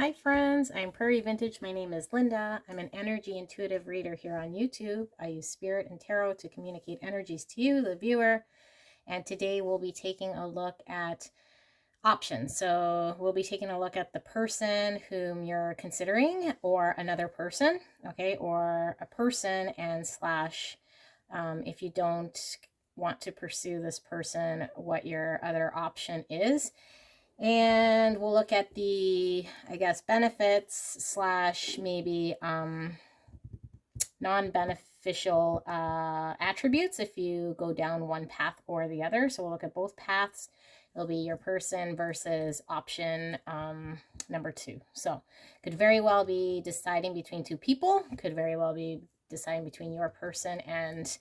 Hi friends, I'm Prairie Vintage. My name is Linda. I'm an energy intuitive reader here on YouTube. I use spirit and tarot to communicate energies to you, the viewer. And today we'll be taking a look at options. So we'll be taking a look at the person whom you're considering, or another person, okay, or a person and slash if you don't want to pursue this person, what your other option is. And we'll look at the, I guess, benefits slash maybe non-beneficial attributes if you go down one path or the other. So we'll look at both paths. It'll be your person versus option number 2. So could very well be deciding between two people. Could very well be deciding between your person and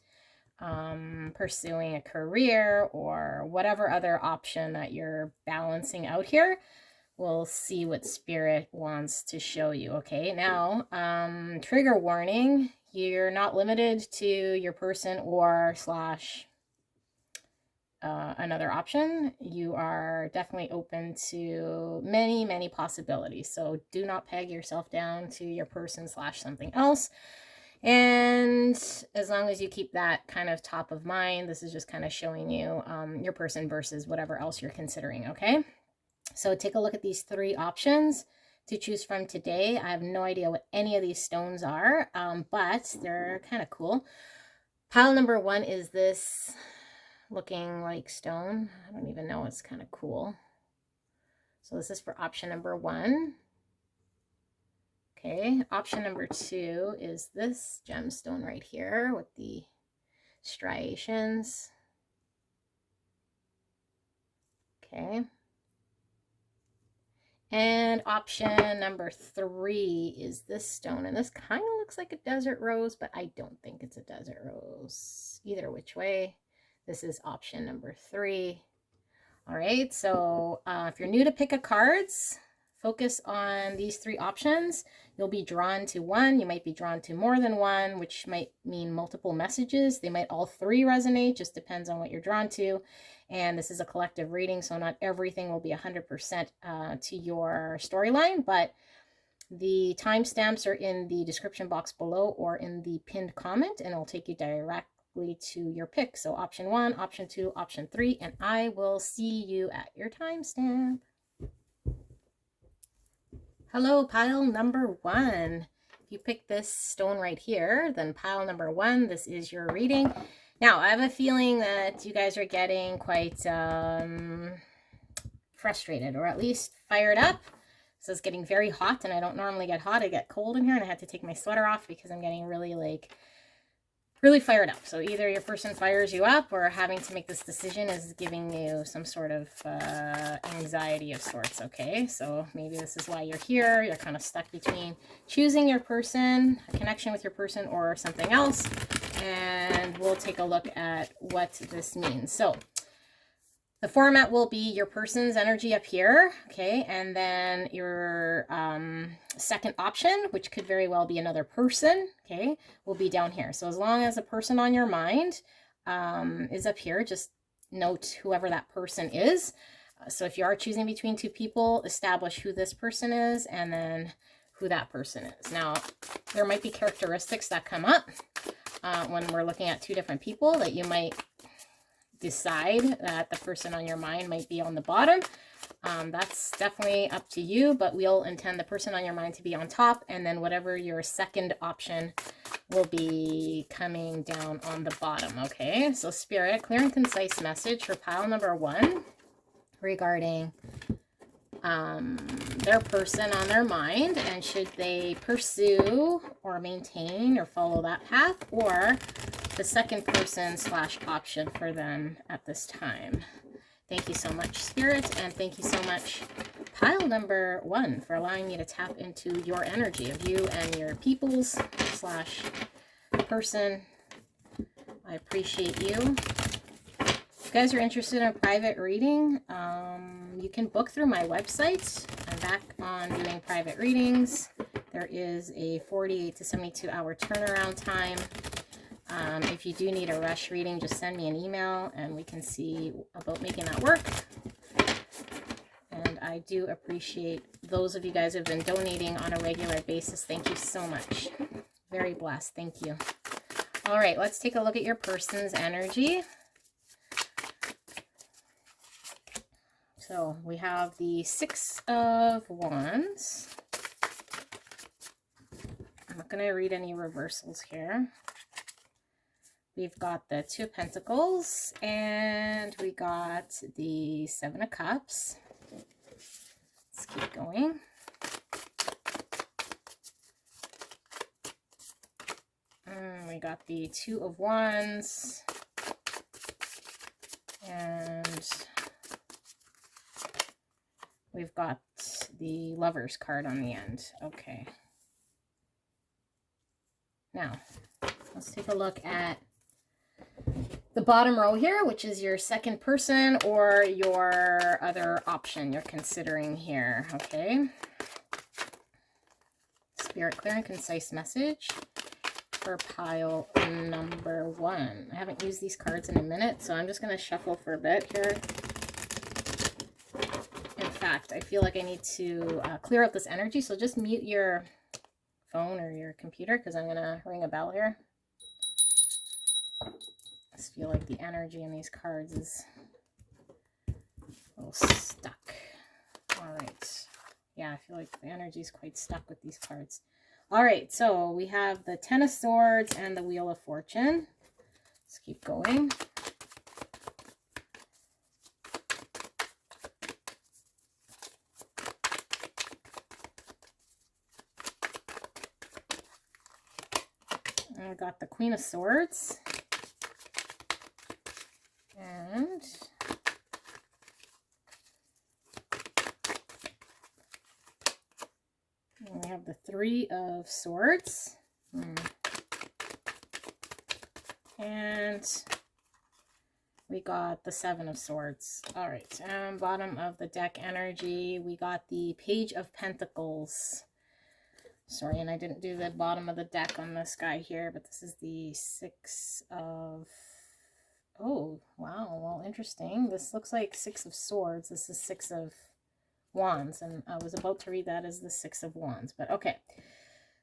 pursuing a career or whatever other option that you're balancing out here. We'll see what spirit wants to show you. Okay, now trigger warning, you're not limited to your person or slash another option. You are definitely open to many possibilities, so do not peg yourself down to your person slash something else. And as long as you keep that kind of top of mind, this is just kind of showing you your person versus whatever else you're considering, okay? So take a look at these 3 options to choose from today. I have no idea what any of these stones are, but they're kind of cool. Pile number 1 is this looking like stone. I don't even know. It's kind of cool. So this is for option number 1. Okay, option number 2 is this gemstone right here with the striations. Okay. And option number 3 is this stone. And this kind of looks like a desert rose, but I don't think it's a desert rose. Either which way, this is option number 3. All right, so if you're new to pick a cards, focus on these 3 options. You'll be drawn to one. You might be drawn to more than one, which might mean multiple messages. They might all 3 resonate, just depends on what you're drawn to. And this is a collective reading, so not everything will be 100% to your storyline, but the timestamps are in the description box below or in the pinned comment, and it'll take you directly to your pick. So option 1, option 2, option 3, and I will see you at your timestamp. Hello, pile number 1. If you pick this stone right here, then pile number 1, this is your reading. Now, I have a feeling that you guys are getting quite frustrated, or at least fired up. So it's getting very hot, and I don't normally get hot. I get cold in here, and I had to take my sweater off because I'm getting really fired up. So either your person fires you up, or having to make this decision is giving you some sort of anxiety of sorts, okay? So maybe this is why you're here. You're kind of stuck between choosing your person, a connection with your person, or something else. And we'll take a look at what this means. So the format will be your person's energy up here, okay? And then your second option, which could very well be another person, okay, will be down here. So as long as a person on your mind is up here, just note whoever that person is. So if you are choosing between 2 people, establish who this person is and then who that person is. Now, there might be characteristics that come up when we're looking at 2 different people that you might decide that the person on your mind might be on the bottom. That's definitely up to you, but we'll intend the person on your mind to be on top, and then whatever your second option will be coming down on the bottom, okay? So Spirit, clear and concise message for pile number 1 regarding their person on their mind, and should they pursue or maintain or follow that path, or the second person slash option for them at this time. Thank you so much, Spirit, and thank you so much, pile number 1, for allowing me to tap into your energy of you and your people's slash person. I appreciate you. If you guys are interested in a private reading, you can book through my website. I'm back on doing private readings. There is a 48 to 72 hour turnaround time. If you do need a rush reading, just send me an email and we can see about making that work. And I I do appreciate those of you guys who have been donating on a regular basis. Thank you so much. Very blessed. Thank you. All right, let's take a look at your person's energy. So we have the Six of Wands. I'm not going to read any reversals here. We've got the Two of Pentacles, and we got the Seven of Cups. Let's keep going. And we got the Two of Wands, and we've got the Lovers card on the end. Okay. Now, let's take a look at the bottom row here, which is your second person or your other option you're considering here, okay? Spirit, clear and concise message for pile number 1. I haven't used these cards in a minute, so I'm just going to shuffle for a bit here. In fact, I feel like I need to clear out this energy, so just mute your phone or your computer because I'm going to ring a bell here. I just feel like the energy in these cards is a little stuck. All right. Yeah, I feel like the energy is quite stuck with these cards. All right, so we have the Ten of Swords and the Wheel of Fortune. Let's keep going. And I got the Queen of Swords. And we have the Three of Swords. And we got the Seven of Swords. All right, and bottom of the deck energy, we got the Page of Pentacles. Sorry, and I didn't do the bottom of the deck on this guy here, but this is the Six of... Oh, wow. Well, interesting. This looks like Six of Swords. This is Six of Wands, and I was about to read that as the Six of Wands, but okay.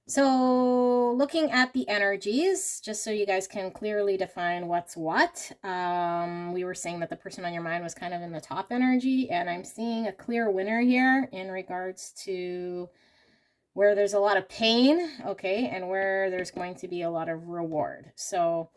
So looking at the energies, just so you guys can clearly define what's what, we were saying that the person on your mind was kind of in the top energy, and I'm seeing a clear winner here in regards to where there's a lot of pain, okay, and where there's going to be a lot of reward. So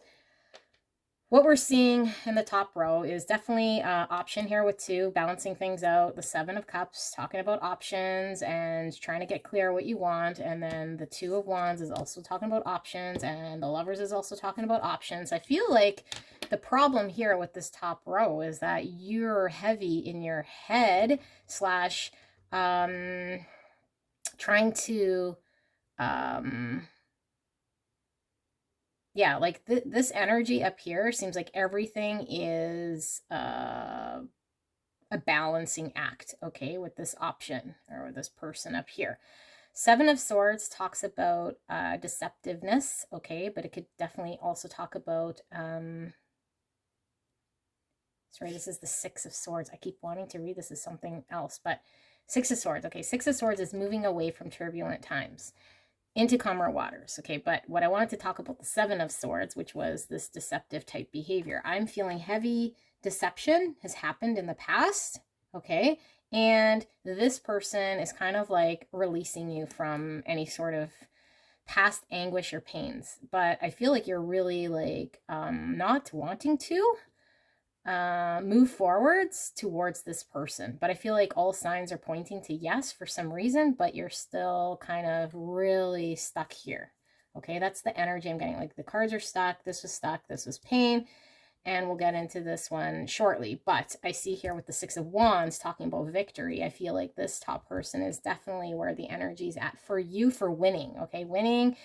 what we're seeing in the top row is definitely option here with 2, balancing things out. The Seven of Cups, talking about options and trying to get clear what you want. And then the Two of Wands is also talking about options. And the Lovers is also talking about options. I feel like the problem here with this top row is that you're heavy in your head slash trying to... yeah, like this energy up here seems like everything is a balancing act, okay, with this option or with this person up here. Seven of Swords talks about deceptiveness, okay, but it could definitely also talk about, sorry, this is the Six of Swords. I keep wanting to read this as something else, but Six of Swords, okay, Six of Swords is moving away from turbulent times into calmer waters, okay? But what I wanted to talk about the Seven of Swords, which was this deceptive type behavior. I'm feeling heavy deception has happened in the past, okay? And this person is kind of like releasing you from any sort of past anguish or pains. But I feel like you're really like not wanting to move forwards towards this person, but I feel like all signs are pointing to yes for some reason, but you're still kind of really stuck here. Okay, that's the energy I'm getting. Like the cards are stuck, this was pain, and we'll get into this one shortly. But I see here with the Six of Wands talking about victory, I feel like this top person is definitely where the energy is at for you, for winning. Okay, winning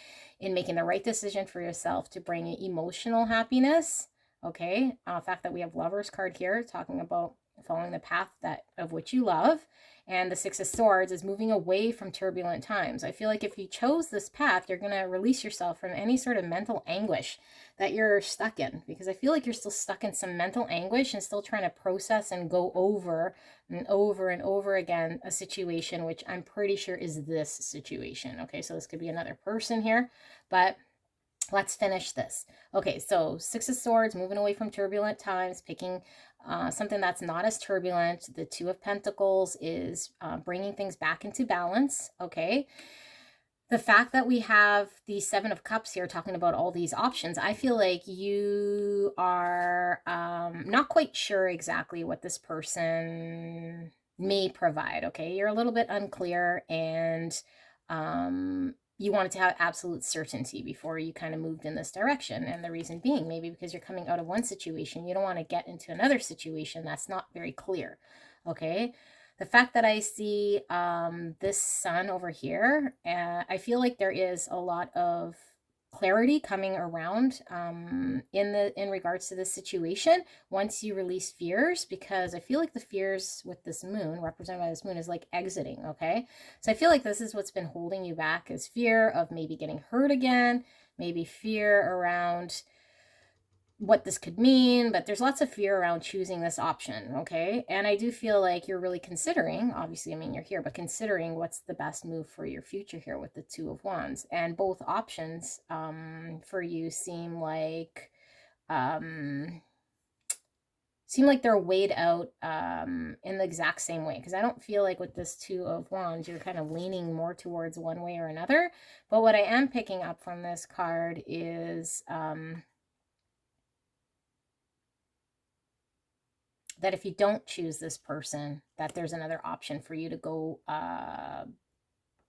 in making the right decision for yourself to bring you emotional happiness. Okay, the fact that we have Lovers card here talking about following the path of which you love. And the Six of Swords is moving away from turbulent times. I feel like if you chose this path, you're going to release yourself from any sort of mental anguish that you're stuck in, because I feel like you're still stuck in some mental anguish and still trying to process and go over and over and over again a situation, which I'm pretty sure is this situation. Okay, so this could be another person here, but let's finish this. Okay, so Six of Swords, moving away from turbulent times, picking something that's not as turbulent. The Two of Pentacles is bringing things back into balance, okay? The fact that we have the Seven of Cups here talking about all these options, I feel like you are not quite sure exactly what this person may provide, okay? You're a little bit unclear, and you wanted to have absolute certainty before you kind of moved in this direction. And the reason being, maybe because you're coming out of one situation, you don't want to get into another situation that's not very clear, okay? The fact that I see this sun over here, I feel like there is a lot of clarity coming around in regards to this situation once you release fears, because I feel like the fears with this moon, represented by this moon, is like exiting, okay? So I feel like this is what's been holding you back, is fear of maybe getting hurt again, maybe fear around what this could mean, but there's lots of fear around choosing this option, okay? And I do feel like you're really considering, obviously, I mean, you're here, but considering what's the best move for your future here with the Two of Wands. And both options for you seem like they're weighed out in the exact same way, because I don't feel like with this Two of Wands you're kind of leaning more towards one way or another. But what I am picking up from this card is that if you don't choose this person, that there's another option for you to go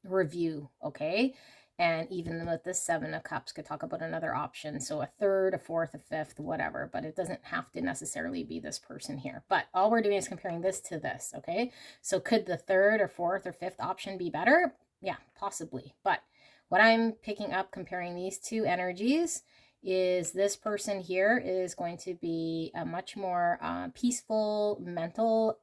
review, okay? And even with this Seven of Cups, could talk about another option. So a third, a fourth, a fifth, whatever. But it doesn't have to necessarily be this person here. But all we're doing is comparing this to this, okay? So could the third or fourth or fifth option be better? Yeah, possibly. But what I'm picking up comparing these two energies is this person here is going to be a much more peaceful mental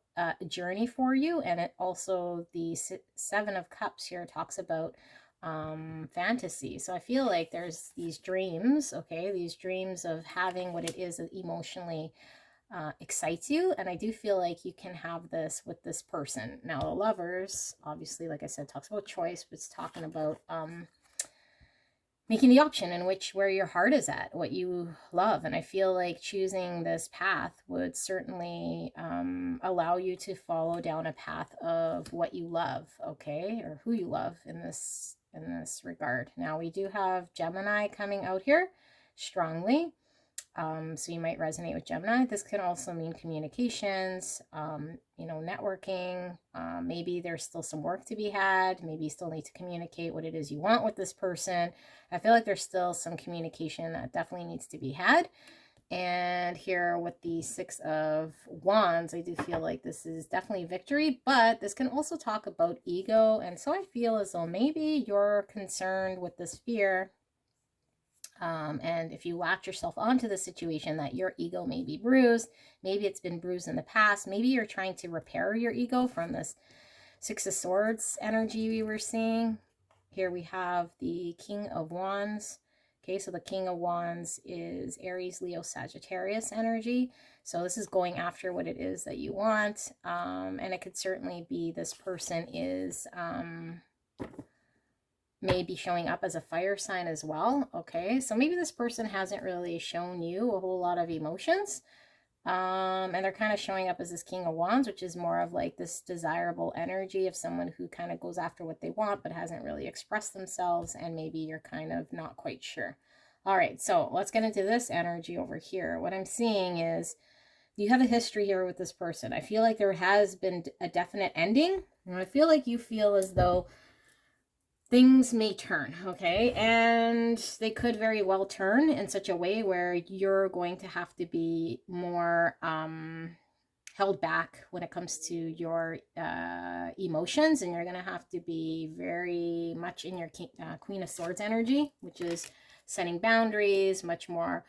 journey for you. And it also, the Seven of Cups here talks about fantasy. So I feel like there's these dreams, okay, these dreams of having what it is that emotionally excites you. And I do feel like you can have this with this person. Now the Lovers, obviously, like I said, talks about choice, but it's talking about making the option in where your heart is at, what you love. And I feel like choosing this path would certainly allow you to follow down a path of what you love, okay, or who you love in this regard. Now we do have Gemini coming out here strongly. So you might resonate with Gemini. This can also mean communications, you know, networking. Maybe there's still some work to be had. Maybe you still need to communicate what it is you want with this person. I feel like there's still some communication that definitely needs to be had. And here with the Six of Wands, I do feel like this is definitely victory, but this can also talk about ego. And so I feel as though maybe you're concerned with this fear. And if you latch yourself onto the situation, that your ego may be bruised, maybe it's been bruised in the past, maybe you're trying to repair your ego from this Six of Swords energy we were seeing. Here we have the King of Wands. Okay, so the King of Wands is Aries, Leo, Sagittarius energy. So this is going after what it is that you want. And it could certainly be this person is maybe showing up as a fire sign as well. Okay, so maybe this person hasn't really shown you a whole lot of emotions. And they're kind of showing up as this King of Wands, which is more of like this desirable energy of someone who kind of goes after what they want, but hasn't really expressed themselves. And maybe you're kind of not quite sure. All right, so let's get into this energy over here. What I'm seeing is you have a history here with this person. I feel like there has been a definite ending. And I feel like you feel as though things may turn, okay? And they could very well turn in such a way where you're going to have to be more held back when it comes to your emotions, and you're going to have to be very much in your Queen of Swords energy, which is setting boundaries, much more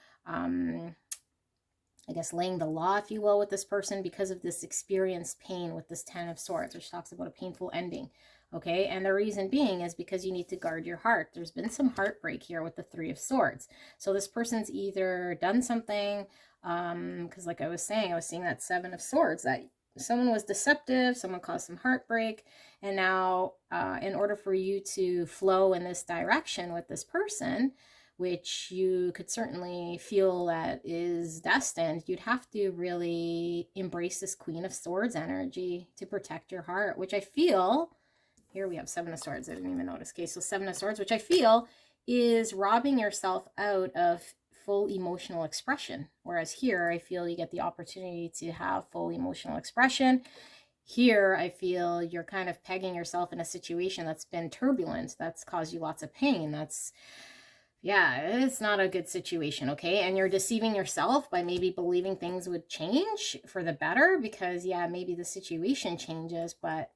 I guess, laying the law, if you will, with this person because of this experienced pain with this 10 of Swords, which talks about a painful ending. Okay, and the reason being is because you need to guard your heart. There's been some heartbreak here with the 3 of Swords. So this person's either done something, because like I was saying, I was seeing that 7 of Swords, that someone was deceptive, someone caused some heartbreak, and now in order for you to flow in this direction with this person, which you could certainly feel that is destined, you'd have to really embrace this Queen of Swords energy to protect your heart, which I feel, here we have 7 of Swords, I didn't even notice. Okay, so 7 of Swords, which I feel is robbing yourself out of full emotional expression. Whereas here, I feel you get the opportunity to have full emotional expression. Here, I feel you're kind of pegging yourself in a situation that's been turbulent, that's caused you lots of pain, that's, yeah, it's not a good situation, okay? And you're deceiving yourself by maybe believing things would change for the better because, yeah, maybe the situation changes, but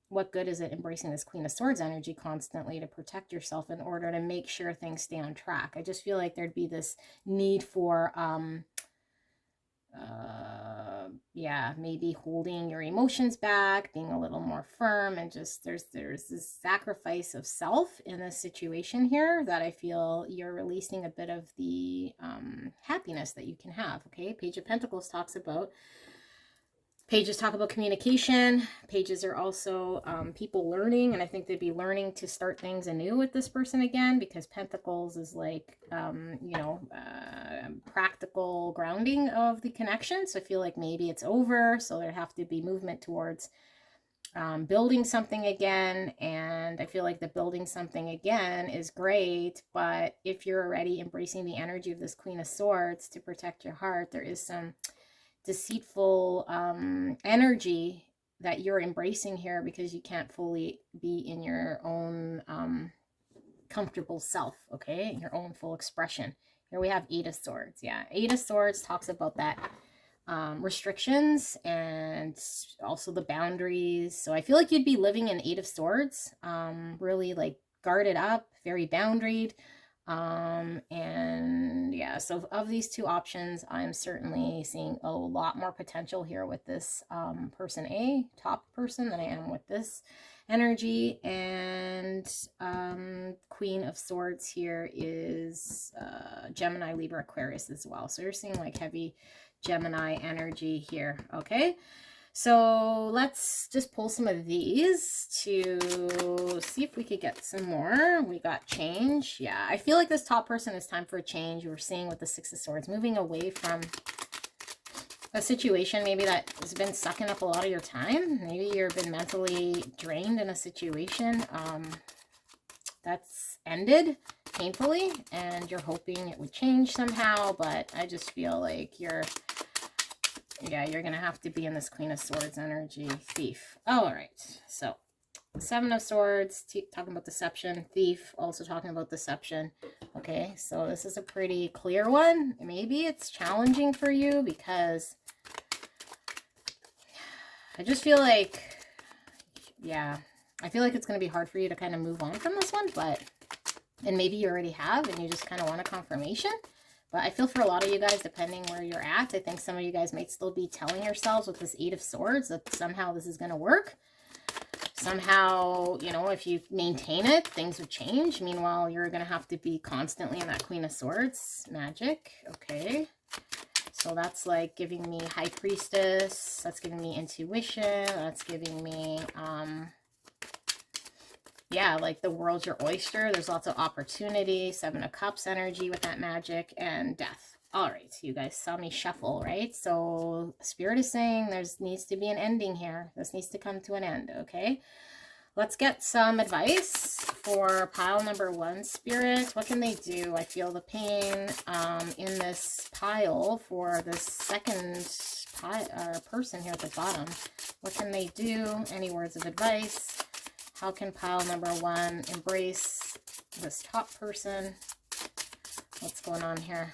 what good is it embracing this Queen of Swords energy constantly to protect yourself in order to make sure things stay on track? I just feel like there'd be this need for, yeah, maybe holding your emotions back, being a little more firm, and just there's this sacrifice of self in this situation here that I feel you're releasing a bit of the happiness that you can have. Okay, Page of Pentacles talks about, pages talk about communication. Pages are also people learning, and I think they'd be learning to start things anew with this person again, because Pentacles is like, you know, practical grounding of the connection. So I feel like maybe it's over, so there'd have to be movement towards building something again. And I feel like the building something again is great, but if you're already embracing the energy of this Queen of Swords to protect your heart, there is some deceitful energy that you're embracing here because you can't fully be in your own comfortable self, okay? Your own full expression. Here we have 8 of Swords. Yeah, 8 of Swords talks about that restrictions and also the boundaries. So I feel like you'd be living in 8 of Swords, really like guarded up, very boundaried. And yeah, so of these 2 options, I'm certainly seeing a lot more potential here with this person A, top person, than I am with this energy. And Queen of Swords here is Gemini, Libra, Aquarius as well. So you're seeing like heavy Gemini energy here. Okay, so let's just pull some of these to see if we could get some more. We got change. Yeah, I feel like this top person is time for a change. We're seeing with the 6 of Swords, moving away from a situation maybe that has been sucking up a lot of your time. Maybe you've been mentally drained in a situation that's ended painfully, and you're hoping it would change somehow, but I just feel like you're going to have to be in this Queen of Swords energy. Thief. All right. So 7 of Swords, talking about deception. Thief, also talking about deception. Okay, so this is a pretty clear one. Maybe it's challenging for you because I just feel like, yeah, I feel like it's going to be hard for you to kind of move on from this one, but, and maybe you already have and you just kind of want a confirmation. But I feel for a lot of you guys, depending where you're at, I think some of you guys might still be telling yourselves with this 8 of Swords that somehow this is going to work. Somehow, you know, if you maintain it, things would change. Meanwhile, you're going to have to be constantly in that Queen of Swords magic. Okay. So that's like giving me High Priestess. That's giving me intuition. That's giving me, yeah, like the world's your oyster. There's lots of opportunity. 7 of Cups energy with that magic, and death. All right, so you guys saw me shuffle, right? So Spirit is saying needs to be an ending here. This needs to come to an end, okay? Let's get some advice for pile number 1, Spirit. What can they do? I feel the pain in this pile for this second person here at the bottom. What can they do? Any words of advice? How can pile number 1 embrace this top person? What's going on here?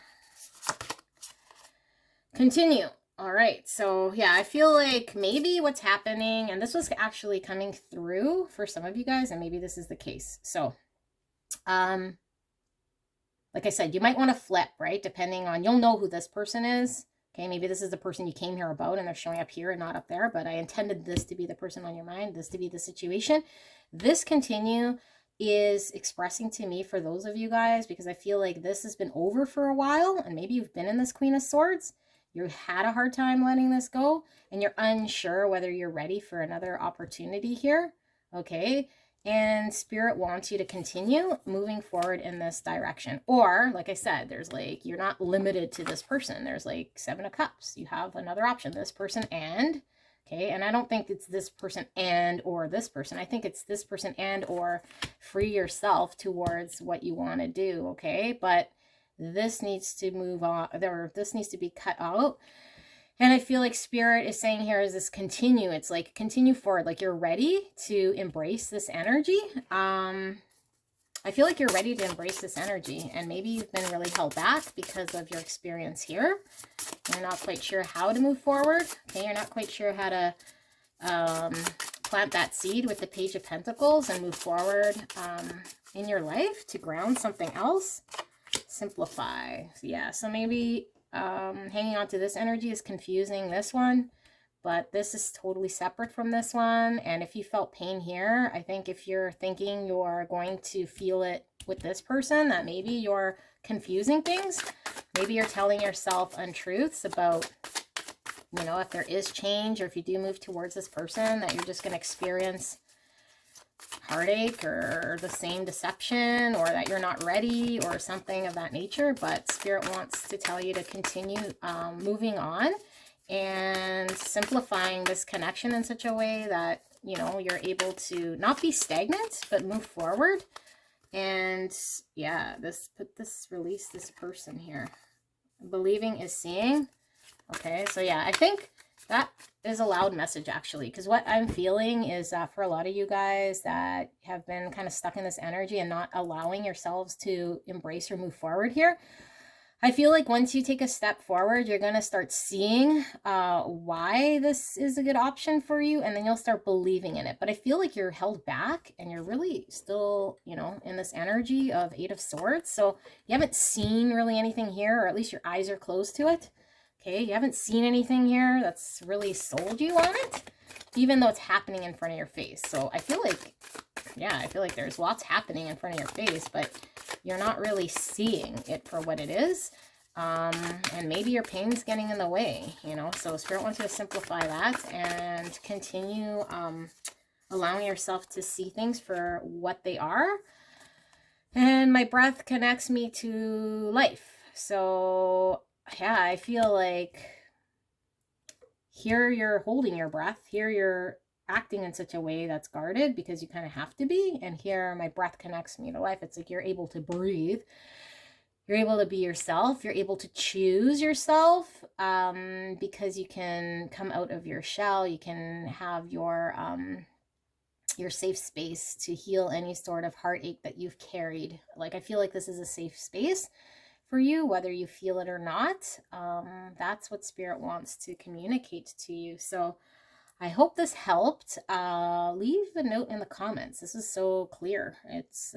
Continue. All right. So yeah, I feel like maybe what's happening, and this was actually coming through for some of you guys, and maybe this is the case. So, like I said, you might want to flip, right? Depending on, you'll know who this person is. Okay, maybe this is the person you came here about and they're showing up here and not up there, but I intended this to be the person on your mind, this to be the situation. This continue is expressing to me for those of you guys, because I feel like this has been over for a while, and maybe you've been in this Queen of Swords. You had a hard time letting this go, and you're unsure whether you're ready for another opportunity here. Okay, and Spirit wants you to continue moving forward in this direction. Or, like I said, there's like, you're not limited to this person. There's like 7 of Cups. You have another option, this person and, okay, and I don't think it's this person and or this person. I think it's this person and or free yourself towards what you want to do, okay? But this needs to move on, or this needs to be cut out. And I feel like Spirit is saying here is this continue. It's like continue forward. Like you're ready to embrace this energy. I feel like you're ready to embrace this energy. And maybe you've been really held back because of your experience here. You're not quite sure how to move forward. Okay, you're not quite sure how to plant that seed with the Page of Pentacles and move forward in your life to ground something else. Simplify. Yeah, so maybe hanging on to this energy is confusing this one, but this is totally separate from this one. And if you felt pain here, I think if you're thinking you're going to feel it with this person, that maybe you're confusing things. Maybe you're telling yourself untruths about, you know, if there is change or if you do move towards this person, that you're just going to experience heartache or the same deception, or that you're not ready or something of that nature. But Spirit wants to tell you to continue moving on and simplifying this connection in such a way that, you know, you're able to not be stagnant but move forward. And yeah, release this person here. Believing is seeing. Okay, so yeah, I think that is a loud message actually, because what I'm feeling is that for a lot of you guys that have been kind of stuck in this energy and not allowing yourselves to embrace or move forward here, I feel like once you take a step forward, you're going to start seeing why this is a good option for you, and then you'll start believing in it. But I feel like you're held back and you're really still, you know, in this energy of 8 of Swords. So you haven't seen really anything here, or at least your eyes are closed to it. Okay, you haven't seen anything here that's really sold you on it, even though it's happening in front of your face. So I feel like, yeah, I feel like there's lots happening in front of your face, but you're not really seeing it for what it is. And maybe your pain's getting in the way, you know. So Spirit wants you to simplify that and continue allowing yourself to see things for what they are. And my breath connects me to life. So yeah, I feel like here you're holding your breath. Here you're acting in such a way that's guarded because you kind of have to be. And here my breath connects me to life. It's like you're able to breathe. You're able to be yourself. You're able to choose yourself because you can come out of your shell. You can have your safe space to heal any sort of heartache that you've carried. Like, I feel like this is a safe space for you, whether you feel it or not. That's what Spirit wants to communicate to you. So I hope this helped. Leave a note in the comments. This is so clear. It's,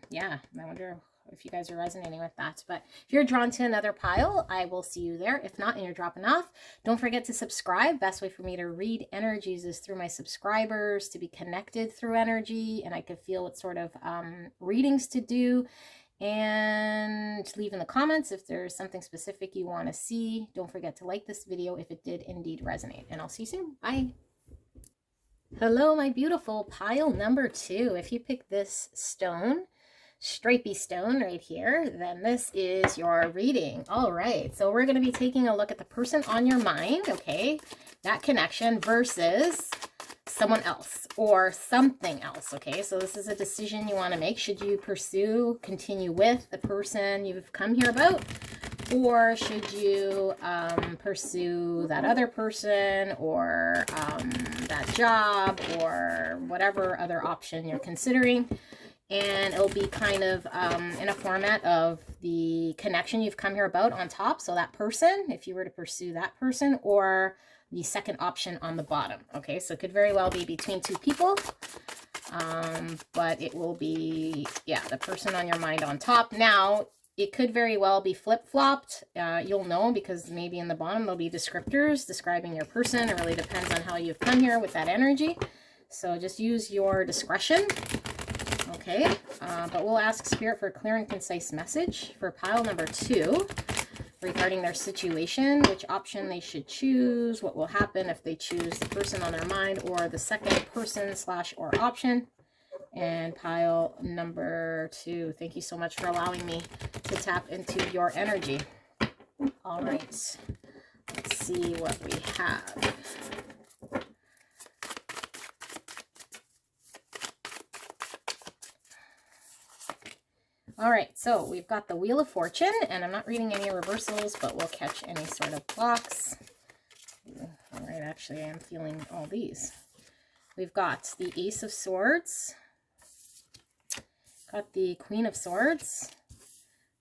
yeah, I wonder if you guys are resonating with that. But if you're drawn to another pile, I will see you there. If not, and you're dropping off, don't forget to subscribe. Best way for me to read energies is through my subscribers, to be connected through energy, and I could feel what sort of readings to do. And leave in the comments if there's something specific you want to see. Don't forget to like this video if it did indeed resonate. And I'll see you soon. Bye. Hello, my beautiful pile number 2. If you pick this stone, stripy stone right here, then this is your reading. All right, so we're going to be taking a look at the person on your mind, okay? That connection versus someone else or something else, okay? So this is a decision you want to make. Should you continue with the person you've come here about, or should you pursue that other person, or that job, or whatever other option you're considering? And it'll be kind of in a format of the connection you've come here about on top, so that person, if you were to pursue that person, or the second option on the bottom. Okay, so it could very well be between 2 people, but it will be, yeah, the person on your mind on top. Now, it could very well be flip-flopped. You'll know because maybe in the bottom there'll be descriptors describing your person. It really depends on how you've come here with that energy. So just use your discretion. Okay, but we'll ask Spirit for a clear and concise message for pile number 2 regarding their situation, which option they should choose, what will happen if they choose the person on their mind or the second person / or option. And pile number 2, thank you so much for allowing me to tap into your energy. All right, let's see what we have. All right, so we've got the Wheel of Fortune, and I'm not reading any reversals, but we'll catch any sort of blocks. All right, actually, I'm feeling all these. We've got the Ace of Swords, got the Queen of Swords,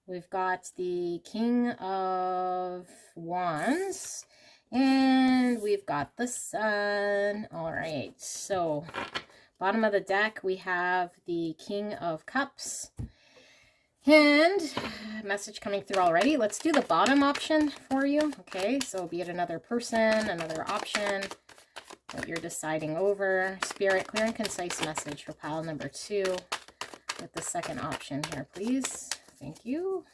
we've got the King of Wands, and we've got the Sun. All right, so bottom of the deck, we have the King of Cups. And message coming through already. Let's do the bottom option for you. Okay, so be it another person, another option, what you're deciding over. Spirit, clear and concise message for pile number 2 with the second option here, please. Thank you.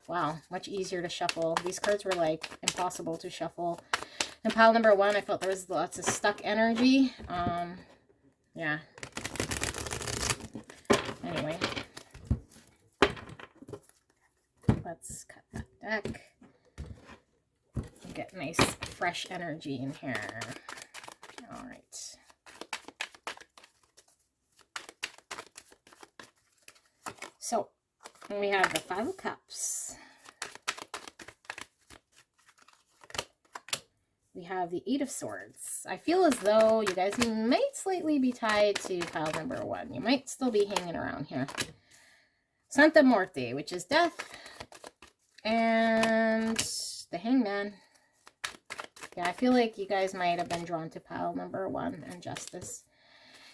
Wow, much easier to shuffle. These cards were like impossible to shuffle. And pile number 1, I felt there was lots of stuck energy. Yeah. Anyway. Let's cut that deck and get nice fresh energy in here. All right. So we have the 5 of Cups. We have the 8 of Swords. I feel as though you guys might slightly be tied to pile number 1. You might still be hanging around here. Santa Muerte, which is death. And the Hangman. Yeah, I feel like you guys might have been drawn to pile number 1 and Justice.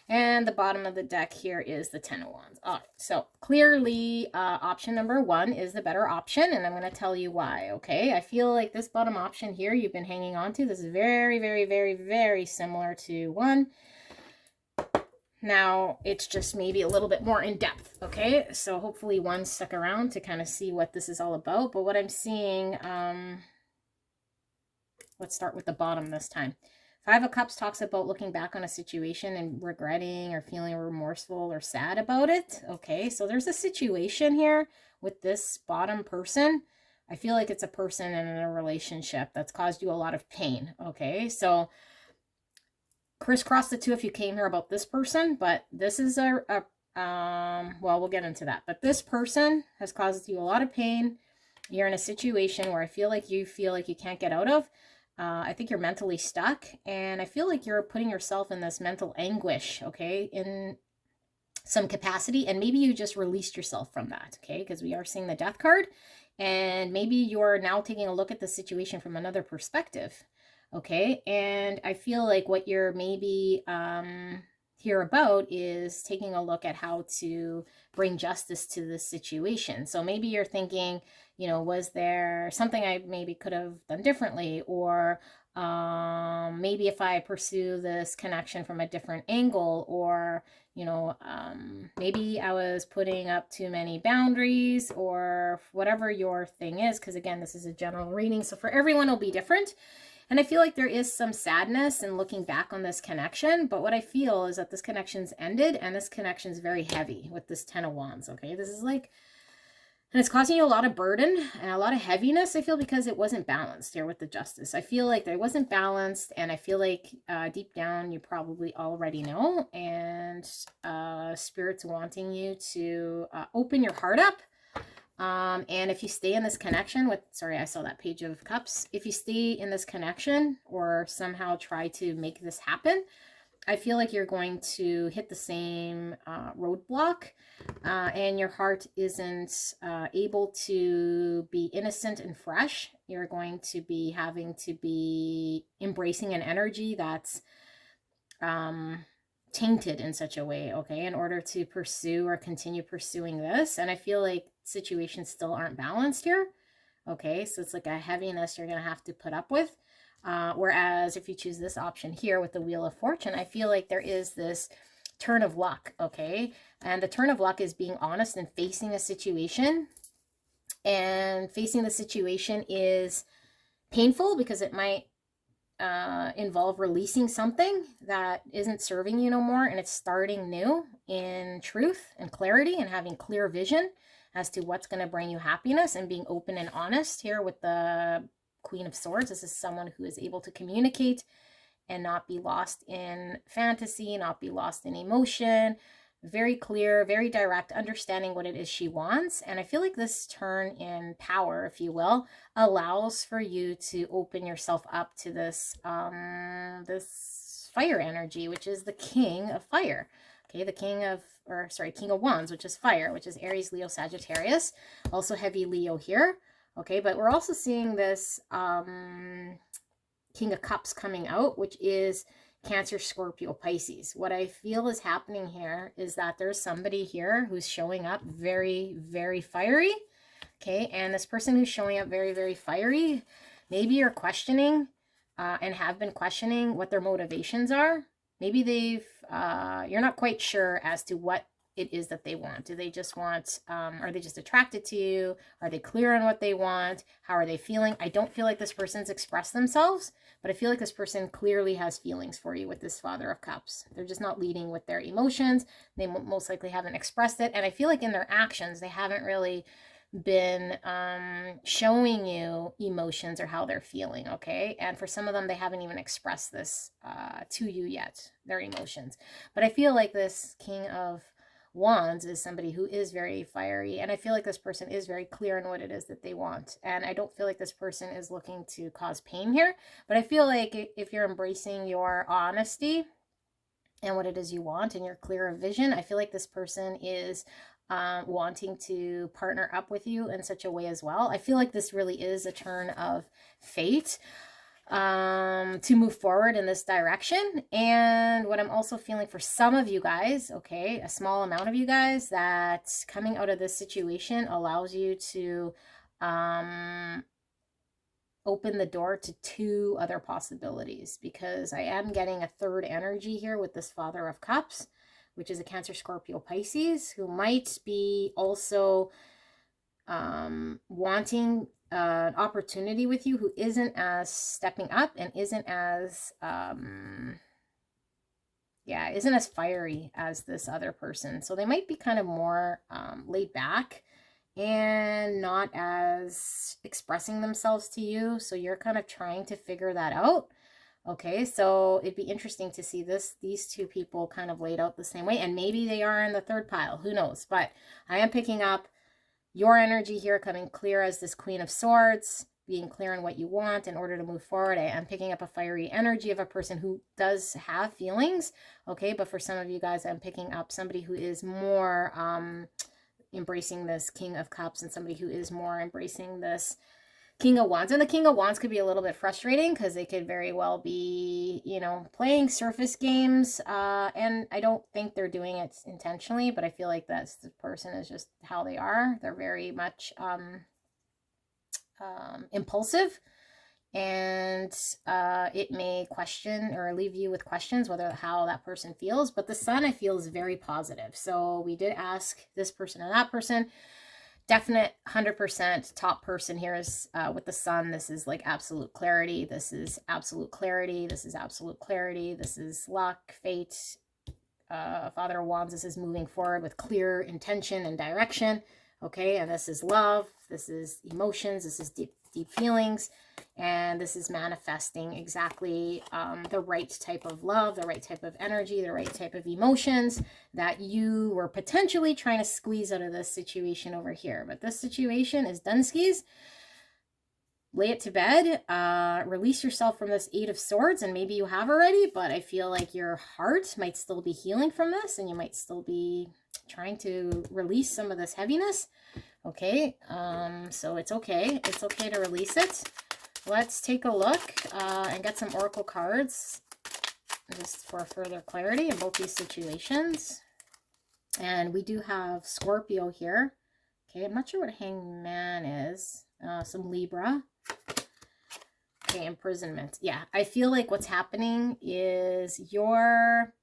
And the bottom of the deck here is the 10 of Wands. All right, so clearly option number 1 is the better option, and I'm going to tell you why, okay? I feel like this bottom option here you've been hanging on to. This is very, very, very, very similar to 1. Now, it's just maybe a little bit more in depth, okay? So hopefully 1 stuck around to kind of see what this is all about. But what I'm seeing, let's start with the bottom this time. 5 of Cups talks about looking back on a situation and regretting or feeling remorseful or sad about it, okay? So there's a situation here with this bottom person. I feel like it's a person in a relationship that's caused you a lot of pain, okay? So crisscross the 2 if you came here about this person, but this is well, we'll get into that. But this person has caused you a lot of pain. You're in a situation where I feel like you can't get out of. I think you're mentally stuck, and I feel like you're putting yourself in this mental anguish, okay, in some capacity, and maybe you just released yourself from that, okay, because we are seeing the Death card, and maybe you're now taking a look at the situation from another perspective. Okay, and I feel like what you're maybe here about is taking a look at how to bring justice to this situation. So maybe you're thinking, you know, was there something I maybe could have done differently? Or maybe if I pursue this connection from a different angle, or, you know, maybe I was putting up too many boundaries, or whatever your thing is. Because again, this is a general reading, so for everyone it'll be different. And I feel like there is some sadness in looking back on this connection, but what I feel is that this connection's ended, and this connection's very heavy with this 10 of Wands, okay? This is like, and it's causing you a lot of burden and a lot of heaviness, I feel, because it wasn't balanced here with the Justice. I feel like it wasn't balanced, and I feel like deep down you probably already know, and Spirit's wanting you to open your heart up. And if you stay in this connection with, sorry, I saw that Page of Cups. If you stay in this connection or somehow try to make this happen, I feel like you're going to hit the same roadblock, and your heart isn't able to be innocent and fresh. You're going to be having to be embracing an energy that's tainted in such a way, okay, in order to pursue or continue pursuing this. And I feel like situations still aren't balanced here. Okay, so it's like a heaviness you're going to have to put up with. Whereas if you choose this option here with the Wheel of Fortune, I feel like there is this turn of luck, okay? And the turn of luck is being honest and facing a situation. And facing the situation is painful because it might involve releasing something that isn't serving you no more, and it's starting new in truth and clarity and having clear vision as to what's going to bring you happiness and being open and honest here with the Queen of Swords. This is someone who is able to communicate and not be lost in fantasy, not be lost in emotion. Very clear, very direct, understanding what it is she wants. And I feel like this turn in power, if you will, allows for you to open yourself up to this this fire energy, which is the King of Fire. Okay, the King of Wands, which is fire, which is Aries, Leo, Sagittarius. Also heavy Leo here. Okay, but we're also seeing this King of Cups coming out, which is Cancer, Scorpio, Pisces. What I feel is happening here is that there's somebody here who's showing up very, very fiery. Okay, and this person who's showing up very, very fiery, maybe you're questioning and have been questioning what their motivations are. Maybe you're not quite sure as to what it is that they want. Do they just want, are they just attracted to you? Are they clear on what they want? How are they feeling? I don't feel like this person's expressed themselves, but I feel like this person clearly has feelings for you with this Father of Cups. They're just not leading with their emotions. They most likely haven't expressed it. And I feel like in their actions, they haven't really been showing you emotions or how they're feeling, okay? And for some of them, they haven't even expressed this to you yet, their emotions. But I feel like this King of Wands is somebody who is very fiery, and I feel like this person is very clear on what it is that they want. And I don't feel like this person is looking to cause pain here, but I feel like if you're embracing your honesty and what it is you want and you're clear of vision, I feel like this person is wanting to partner up with you in such a way as well. I feel like this really is a turn of fate to move forward in this direction. And what I'm also feeling for some of you guys, okay, a small amount of you guys, that coming out of this situation allows you to open the door to 2 other possibilities, because I am getting a third energy here with this Father of Cups, which is a Cancer, Scorpio, Pisces, who might be also wanting an opportunity with you, who isn't as stepping up and isn't as isn't as fiery as this other person. So they might be kind of more laid back and not as expressing themselves to you. So you're kind of trying to figure that out. Okay, so it'd be interesting to see these 2 people kind of laid out the same way, and maybe they are in the third pile, who knows? But I am picking up your energy here, coming clear as this Queen of Swords, being clear on what you want in order to move forward. I am picking up a fiery energy of a person who does have feelings, okay? But for some of you guys, I'm picking up somebody who is more embracing this King of Cups, and somebody who is more embracing this King of Wands. And the King of Wands could be a little bit frustrating because they could very well be, you know, playing surface games. And I don't think they're doing it intentionally, but I feel like the person is just how they are. They're very much impulsive. And it may question or leave you with questions how that person feels. But the Sun, I feel, is very positive. So we did ask this person and that person. Definite 100% top person here is with the Sun. This is like absolute clarity. This is absolute clarity. This is absolute clarity. This is luck, fate. Father of Wands, this is moving forward with clear intention and direction. Okay, and this is love. This is emotions. This is deep feelings. And this is manifesting exactly the right type of love, the right type of energy, the right type of emotions that you were potentially trying to squeeze out of this situation over here. But this situation is Dunskies. Lay it to bed. Release yourself from this 8 of Swords, and maybe you have already, but I feel like your heart might still be healing from this, and you might still be trying to release some of this heaviness. Okay, so it's okay. It's okay to release it. Let's take a look and get some oracle cards just for further clarity in both these situations. And we do have Scorpio here. Okay, I'm not sure what Hangman is. Some Libra. Okay, imprisonment. Yeah, I feel like what's happening is you're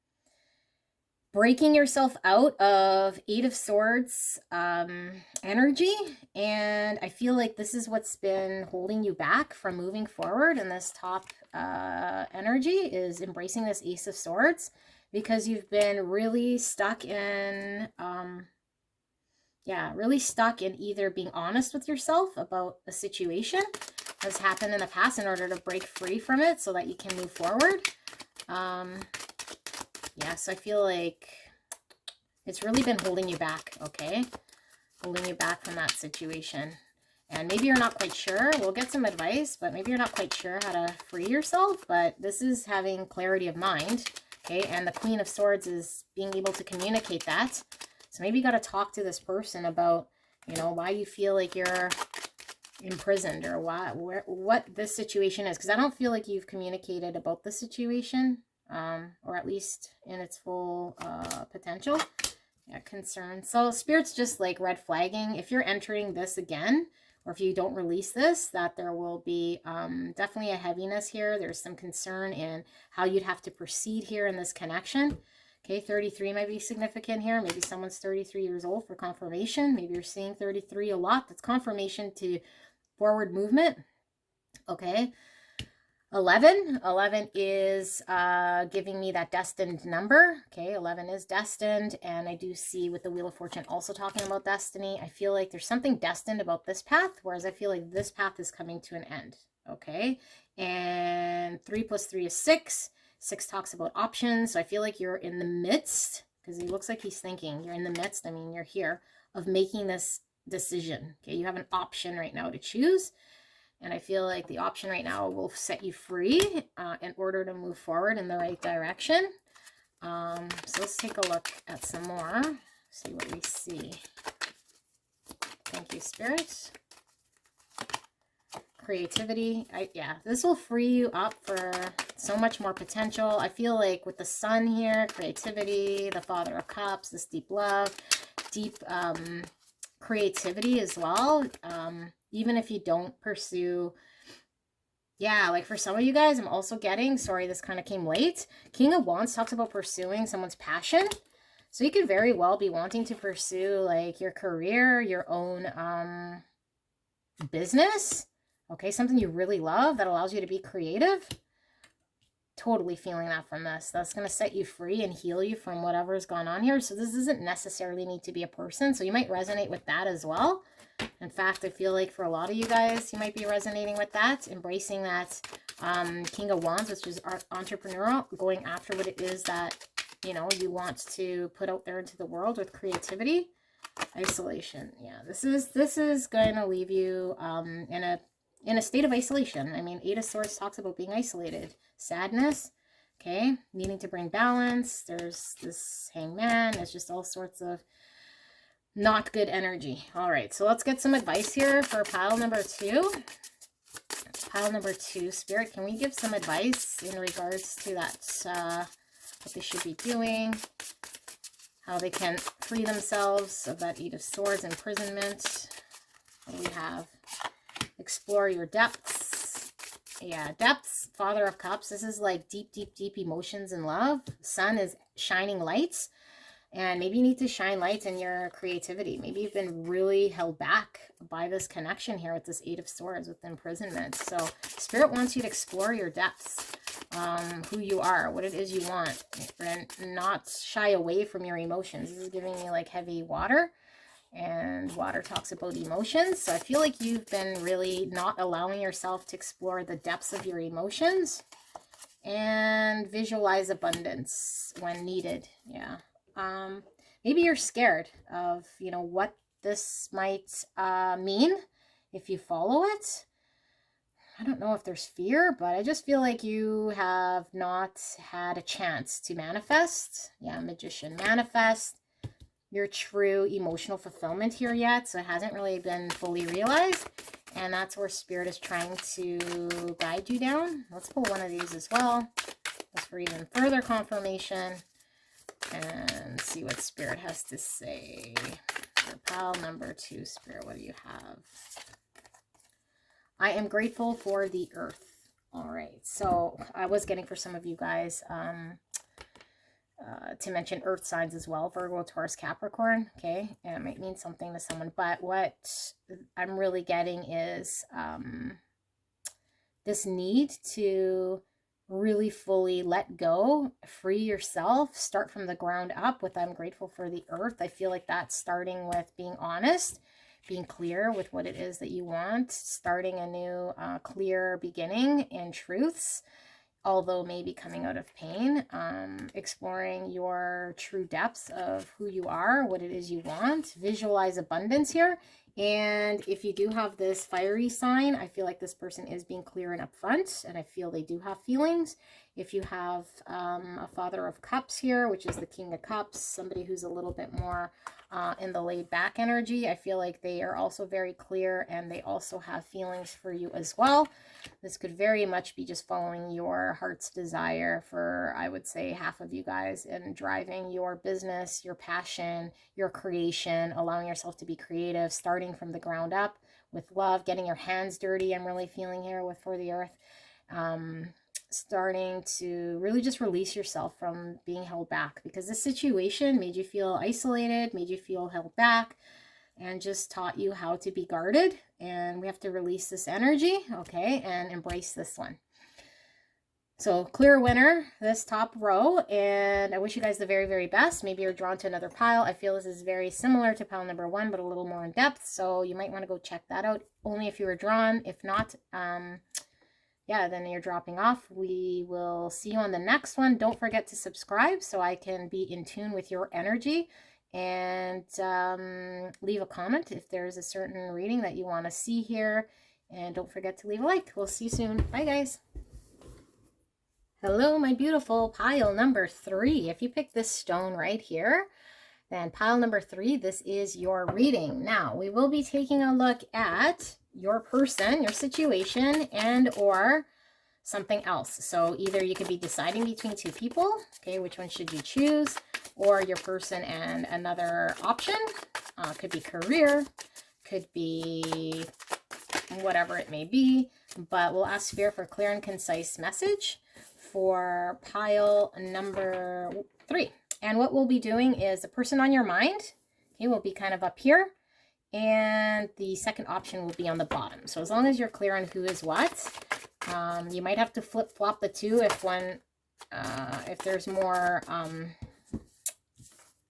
breaking yourself out of Eight of Swords energy, and I feel like this is what's been holding you back from moving forward. And this top energy is embracing this Ace of Swords, because you've been really stuck in really stuck in either being honest with yourself about a situation that's happened in the past in order to break free from it so that you can move forward. Yeah, so I feel like it's really been holding you back, okay? Holding you back from that situation. And maybe you're not quite sure. We'll get some advice, but maybe you're not quite sure how to free yourself. But this is having clarity of mind, okay? And the Queen of Swords is being able to communicate that. So maybe you got to talk to this person about, you know, why you feel like you're imprisoned, or what this situation is. Because I don't feel like you've communicated about the situation, or at least in its full potential. Yeah, concern. So Spirit's just like red flagging. If you're entering this again, or if you don't release this, that there will be definitely a heaviness here. There's some concern in how you'd have to proceed here in this connection. Okay, 33 might be significant here. Maybe someone's 33 years old for confirmation. Maybe you're seeing 33 a lot. That's confirmation to forward movement. Okay. 11 is giving me that destined number. Okay, 11 is destined, and I do see with the Wheel of Fortune also talking about destiny. I feel like there's something destined about this path, whereas I feel like this path is coming to an end. Okay, and 3 plus 3 is 6. 6 talks about options, so I feel like you're in the midst, because he looks like he's thinking. You're in the midst, I mean, you're here, of making this decision. Okay, you have an option right now to choose. And I feel like the option right now will set you free in order to move forward in the right direction. So let's take a look at some more. See what we see. Thank you, Spirit. Creativity. Yeah, this will free you up for so much more potential. I feel like with the Sun here, creativity, the Father of Cups, this deep love, deep creativity as well. Even if you don't pursue, yeah, like for some of you guys, I'm also getting, sorry, this kind of came late. King of Wands talks about pursuing someone's passion. So you could very well be wanting to pursue like your career, your own business. Okay, something you really love that allows you to be creative. Totally feeling that from this. That's going to set you free and heal you from whatever's gone on here. So this doesn't necessarily need to be a person. So you might resonate with that as well. In fact, I feel like for a lot of you guys, you might be resonating with that, embracing that King of Wands, which is entrepreneurial, going after what it is that, you know, you want to put out there into the world with creativity. Isolation. Yeah, this is going to leave you in a state of isolation. I mean, 8 of Swords talks about being isolated. Sadness. Okay, needing to bring balance. There's this Hangman. There's just all sorts of not good energy. All right, so let's get some advice here for pile number 2. Pile number 2, Spirit, can we give some advice in regards to that, what they should be doing, how they can free themselves of that 8 of Swords imprisonment? What do we have? Explore your depths. Yeah, depths, Father of Cups. This is like deep, deep, deep emotions and love. Sun is shining lights. And maybe you need to shine lights in your creativity. Maybe you've been really held back by this connection here with this 8 of Swords with imprisonment. So Spirit wants you to explore your depths, who you are, what it is you want, and not shy away from your emotions. This is giving me like heavy water, and water talks about emotions. So I feel like you've been really not allowing yourself to explore the depths of your emotions and visualize abundance when needed. Yeah. Maybe you're scared of, you know, what this might mean if you follow it. I don't know if there's fear, but I just feel like you have not had a chance to manifest. Yeah, Magician, manifest your true emotional fulfillment here yet. So it hasn't really been fully realized. And that's where Spirit is trying to guide you down. Let's pull one of these as well. Let's for even further confirmation and see what Spirit has to say. For pile number 2, Spirit, what do you have? I am grateful for the earth. All right, so I was getting for some of you guys to mention earth signs as well, Virgo, Taurus, Capricorn, okay? And it might mean something to someone, but what I'm really getting is this need to really fully let go, free yourself, start from the ground up with I'm grateful for the earth. I feel like that's starting with being honest, being clear with what it is that you want, starting a new clear beginning in truths, although maybe coming out of pain, exploring your true depths of who you are, what it is you want, visualize abundance here. And if you do have this fiery sign, I feel like this person is being clear and upfront, and I feel they do have feelings. If you have a Father of Cups here, which is the King of Cups, somebody who's a little bit more in the laid back energy, I feel like they are also very clear and they also have feelings for you as well. This could very much be just following your heart's desire for, I would say, half of you guys, and driving your business, your passion, your creation, allowing yourself to be creative, starting from the ground up with love, getting your hands dirty. I'm really feeling here with For the Earth. Starting to really just release yourself from being held back, because this situation made you feel isolated, made you feel held back, and just taught you how to be guarded. And we have to release this energy, okay, and embrace this one. So clear winner, this top row, and I wish you guys the very, very best. Maybe you're drawn to another pile. I feel this is very similar to pile number 1, but a little more in depth, so you might want to go check that out, only if you were drawn. If not, yeah, then you're dropping off. We will see you on the next one. Don't forget to subscribe so I can be in tune with your energy, and leave a comment if there's a certain reading that you want to see here, and don't forget to leave a like. We'll see you soon. Bye, guys. Hello, my beautiful pile number 3. If you pick this stone right here, then pile number 3, this is your reading. Now, we will be taking a look at your person, your situation, and or something else. So either you could be deciding between 2 people, okay, which one should you choose, or your person and another option. Could be career, could be whatever it may be, but we'll ask Spirit for clear and concise message for pile number 3. And what we'll be doing is the person on your mind, okay, will be kind of up here, and the second option will be on the bottom. So as long as you're clear on who is what, you might have to flip-flop the 2 if one, if there's more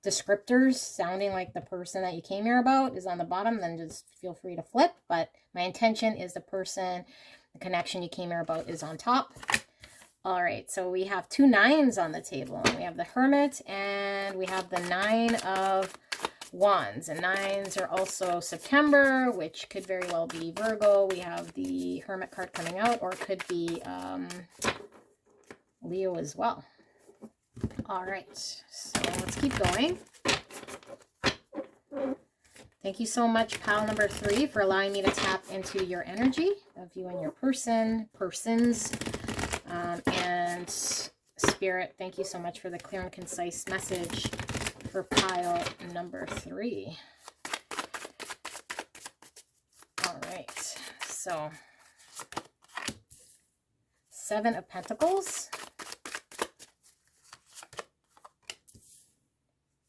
descriptors sounding like the person that you came here about is on the bottom, then just feel free to flip. But my intention is the person, the connection you came here about is on top. All right, so we have 2 9s on the table. We have the Hermit and we have the 9 of Wands. And 9s are also September, which could very well be Virgo. We have the Hermit card coming out, or it could be Leo as well. All right, so let's keep going. Thank you so much, pile number 3, for allowing me to tap into your energy of you and your persons. And Spirit, thank you so much for the clear and concise message for pile number 3. All right, so 7 of Pentacles,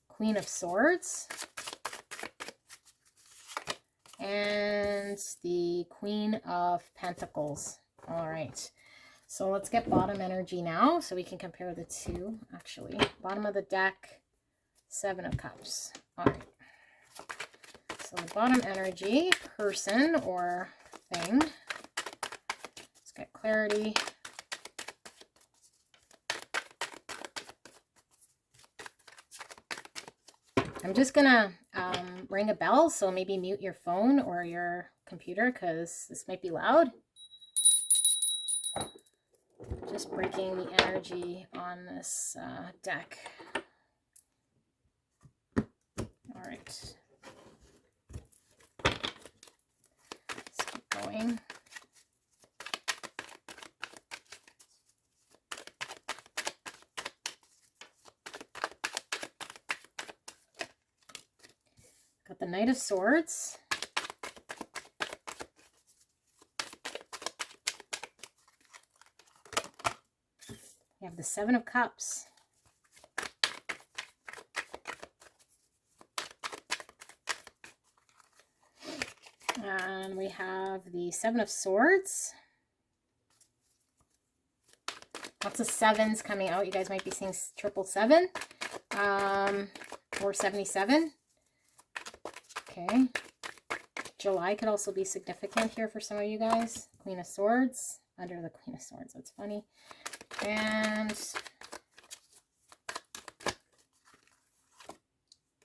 Queen of Swords, and the Queen of Pentacles. All right. So let's get bottom energy now so we can compare the 2, actually. Bottom of the deck, 7 of Cups. All right. So the bottom energy, person or thing. Let's get clarity. I'm just going to ring a bell, so maybe mute your phone or your computer because this might be loud. Just breaking the energy on this deck. All right. Let's keep going. Got the Knight of Swords. We have the Seven of Cups. And we have the Seven of Swords. Lots of sevens coming out. You guys might be seeing 777 or 77. Okay. July could also be significant here for some of you guys. Queen of Swords. Under the Queen of Swords. That's funny. And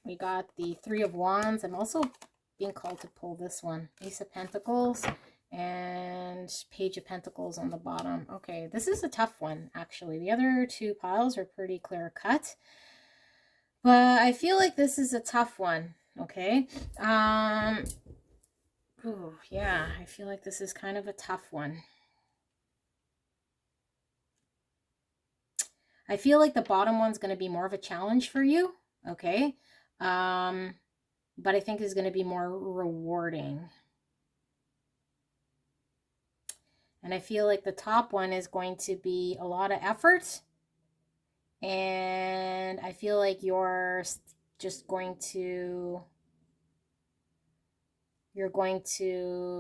we got the Three of Wands. I'm also being called to pull this one. Ace of Pentacles and Page of Pentacles on the bottom. Okay, this is a tough one, actually. The other two piles are pretty clear cut, but I feel like this is a tough one. Okay. Ooh, yeah, I feel like this is kind of a tough one. I feel like the bottom one's going to be more of a challenge for you. Okay. But I think is going to be more rewarding. And I feel like the top one is going to be a lot of effort. And I feel like you're just going to,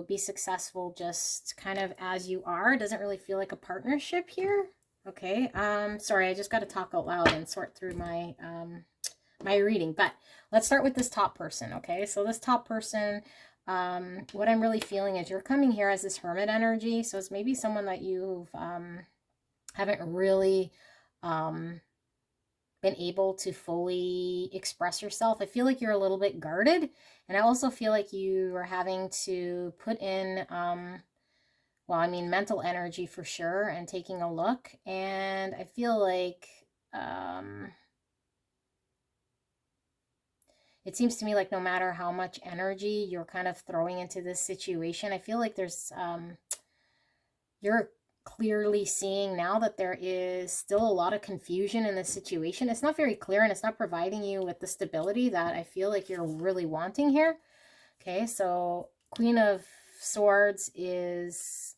be successful just kind of as you are. It doesn't really feel like a partnership here. Okay. Sorry, I just got to talk out loud and sort through my, my reading, but let's start with this top person. Okay, so this top person, what I'm really feeling is you're coming here as this hermit energy. So it's maybe someone that you've haven't really been able to fully express yourself. I feel like you're a little bit guarded, and I also feel like you are having to put in well, I mean, mental energy for sure, and taking a look. And I feel like it seems to me like no matter how much energy you're kind of throwing into this situation, I feel like there's, you're clearly seeing now that there is still a lot of confusion in this situation. It's not very clear, and it's not providing you with the stability that I feel like you're really wanting here. Okay, so Queen of Swords is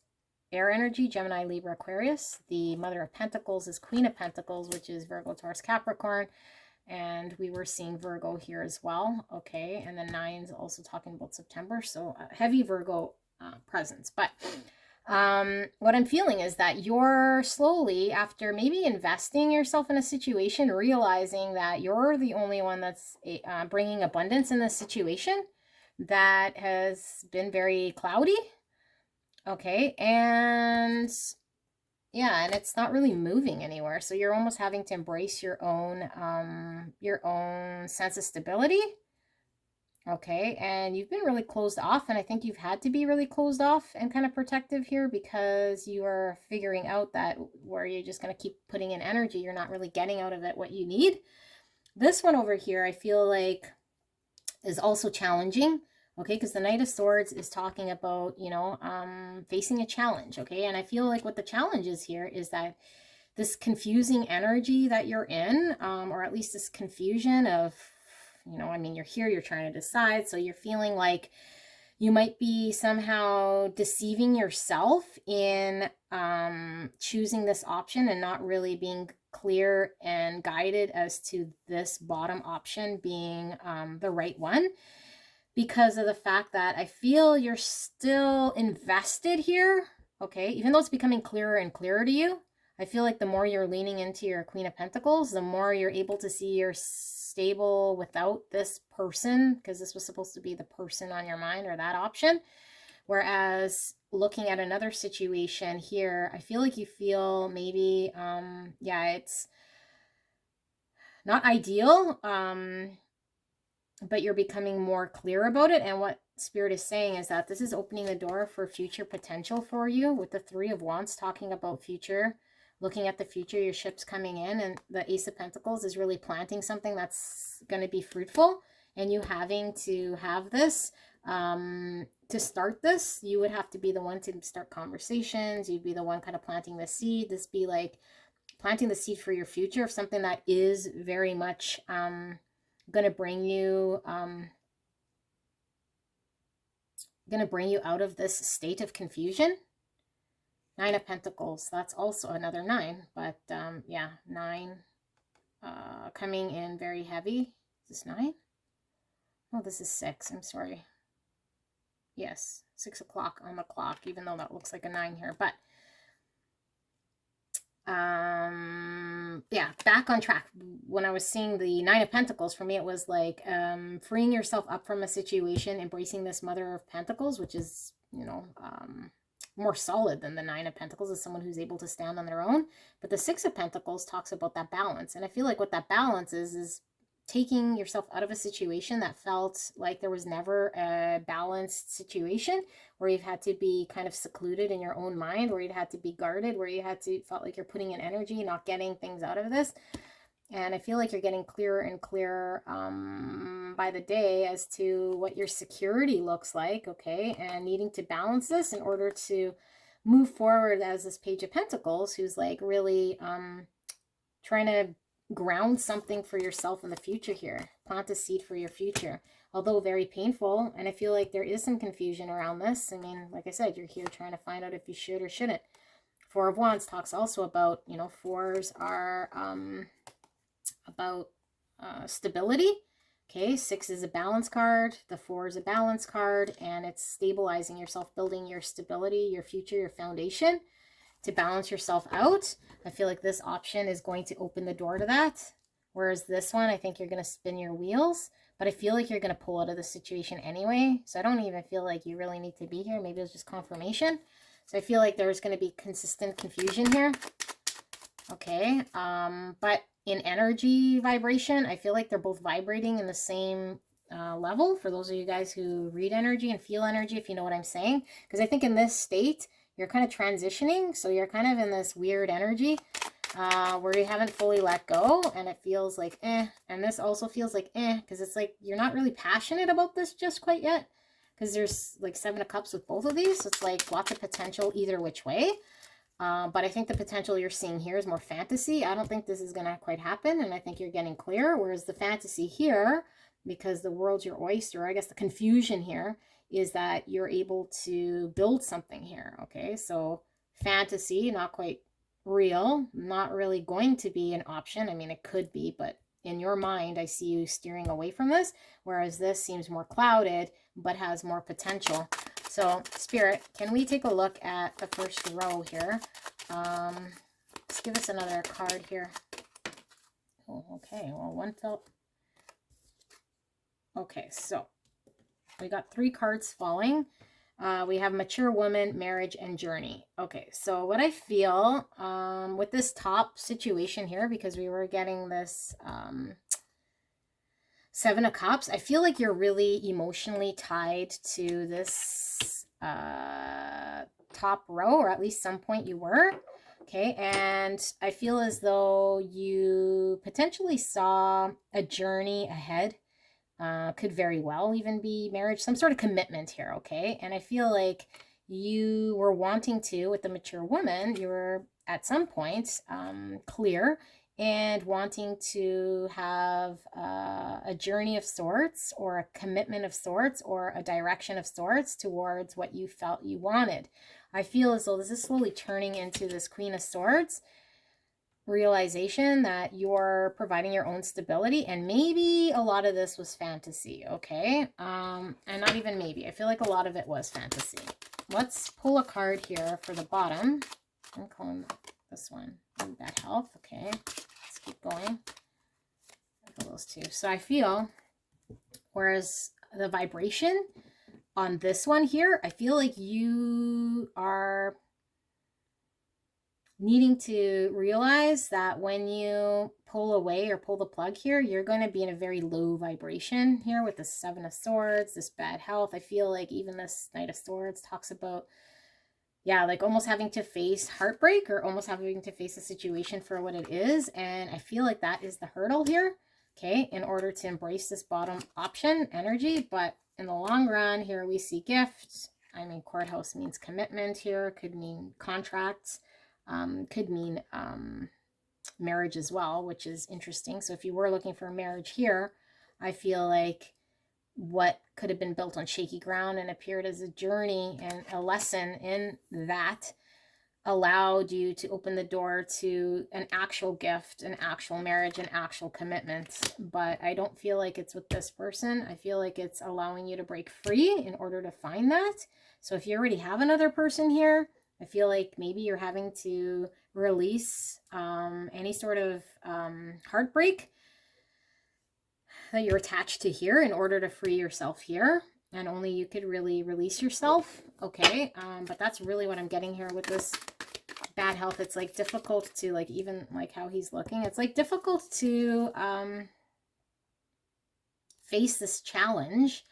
air energy, Gemini, Libra, Aquarius. The Mother of Pentacles is Queen of Pentacles, which is Virgo, Taurus, Capricorn. And we were seeing Virgo here as well. Okay, and the 9's also talking about September. So heavy Virgo presence. But what I'm feeling is that you're slowly, after maybe investing yourself in a situation, realizing that you're the only one that's bringing abundance in this situation that has been very cloudy. Okay, and yeah, and it's not really moving anywhere. So you're almost having to embrace your own sense of stability. Okay, and you've been really closed off, and I think you've had to be really closed off and kind of protective here because you are figuring out that where you're just going to keep putting in energy, you're not really getting out of it what you need. This one over here, I feel like is also challenging. Okay, because the Knight of Swords is talking about, you know, facing a challenge, okay? And I feel like what the challenge is here is that this confusing energy that you're in, or at least this confusion of, you know, I mean, you're here, you're trying to decide, so you're feeling like you might be somehow deceiving yourself in choosing this option and not really being clear and guided as to this bottom option being the right one. Because of the fact that I feel you're still invested here, okay? Even though it's becoming clearer and clearer to you, I feel like the more you're leaning into your Queen of Pentacles, the more you're able to see you're stable without this person, because this was supposed to be the person on your mind or that option. Whereas looking at another situation here, I feel like you feel maybe, yeah, it's not ideal, but you're becoming more clear about it. And what Spirit is saying is that this is opening the door for future potential for you, with the Three of Wands talking about future, looking at the future, your ship's coming in, and the Ace of Pentacles is really planting something that's going to be fruitful. And you having to have this, to start this, you would have to be the one to start conversations. You'd be the one kind of planting the seed. This be like planting the seed for your future of something that is very much, going to bring you going to bring you out of this state of confusion. 9 of Pentacles, that's also another 9, but yeah, 9 coming in very heavy. Is this 9? Oh, this is 6, I'm sorry. Yes, 6 o'clock on the clock, even though that looks like a 9 here, but yeah, back on track. When I was seeing the 9 of Pentacles, for me it was like freeing yourself up from a situation, embracing this Mother of Pentacles, which is, you know, more solid than the 9 of Pentacles, as someone who's able to stand on their own. But the 6 of Pentacles talks about that balance, and I feel like what that balance is taking yourself out of a situation that felt like there was never a balanced situation, where you've had to be kind of secluded in your own mind, where you'd had to be guarded, where you had to felt like you're putting in energy, not getting things out of this. And I feel like you're getting clearer and clearer by the day as to what your security looks like, okay? And needing to balance this in order to move forward as this Page of Pentacles, who's like really trying to ground something for yourself in the future here. Plant a seed for your future, although very painful. And I feel like there is some confusion around this. I mean, like I said, you're here trying to find out if you should or shouldn't. 4 of Wands talks also about, you know, 4s are about stability. Okay, 6 is a balance card. The 4 is a balance card, and it's stabilizing yourself, building your stability, your future, your foundation, to balance yourself out. I feel like this option is going to open the door to that. Whereas this one, I think you're going to spin your wheels, but I feel like you're going to pull out of the situation anyway. So I don't even feel like you really need to be here. Maybe it's just confirmation. So I feel like there's going to be consistent confusion here. Okay. But in energy vibration, I feel like they're both vibrating in the same level. For those of you guys who read energy and feel energy, if you know what I'm saying. Because I think in this state, you're kind of transitioning, so you're kind of in this weird energy where you haven't fully let go, and it feels like and this also feels like because it's like you're not really passionate about this just quite yet, because there's like 7 of Cups with both of these, so it's like lots of potential either which way, but I think the potential you're seeing here is more fantasy. I don't think this is gonna quite happen, and I think you're getting clear, whereas the fantasy here, because the world's your oyster, I guess the confusion here is that you're able to build something here, okay? So fantasy, not quite real, not really going to be an option. I mean, it could be, but in your mind, I see you steering away from this, whereas this seems more clouded, but has more potential. So, Spirit, can we take a look at the first row here? Let's give us another card here. Oh, okay, well, one felt... Okay, so we got 3 cards falling. We have Mature Woman, Marriage, and Journey. Okay, so what I feel with this top situation here, because we were getting this 7 of Cups, I feel like you're really emotionally tied to this top row, or at least some point you were. Okay, and I feel as though you potentially saw a journey ahead. Could very well even be marriage, some sort of commitment here, okay? And I feel like you were wanting to, with the Mature Woman, you were at some point clear and wanting to have a journey of sorts, or a commitment of sorts, or a direction of sorts towards what you felt you wanted. I feel as though this is slowly turning into this Queen of Swords realization that you're providing your own stability, and maybe a lot of this was fantasy, okay? And not even maybe, I feel like a lot of it was fantasy. Let's pull a card here for the bottom. I'm calling this one Bad Health. Okay, let's keep going. Those two. So I feel, whereas the vibration on this one here, I feel like you are needing to realize that when you pull away or pull the plug here, you're going to be in a very low vibration here with the 7 of Swords, this bad health. I feel like even this Knight of Swords talks about, yeah, like almost having to face heartbreak, or almost having to face a situation for what it is. And I feel like that is the hurdle here, okay, in order to embrace this bottom option energy. But in the long run, here we see gifts. I mean, courthouse means commitment here, could mean contracts. Could mean marriage as well, which is interesting. So if you were looking for a marriage here, I feel like what could have been built on shaky ground and appeared as a journey and a lesson in that allowed you to open the door to an actual gift, an actual marriage, an actual commitment. But I don't feel like it's with this person. I feel like it's allowing you to break free in order to find that. So if you already have another person here, I feel like maybe you're having to release any sort of heartbreak that you're attached to here in order to free yourself here. And only you could really release yourself. Okay. But that's really what I'm getting here with this bad health. It's like difficult to like, even like how he's looking, it's like difficult to face this challenge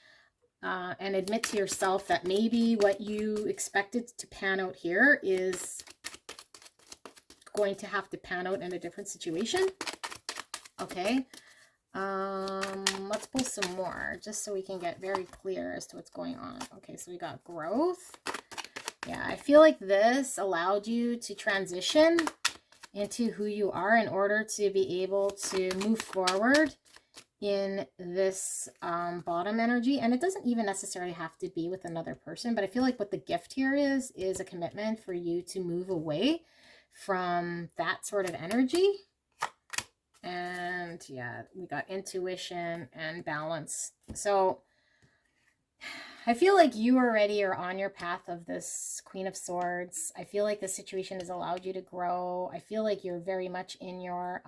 and admit to yourself that maybe what you expected to pan out here is going to have to pan out in a different situation. Okay. Let's pull some more just so we can get very clear as to what's going on. Okay, so we got growth. Yeah, I feel like this allowed you to transition into who you are in order to be able to move forward in this bottom energy. And it doesn't even necessarily have to be with another person, but I feel like what the gift here is a commitment for you to move away from that sort of energy. And yeah, we got intuition and balance. So I feel like you already are on your path of this Queen of Swords. I feel like the situation has allowed you to grow. I feel like you're very much in your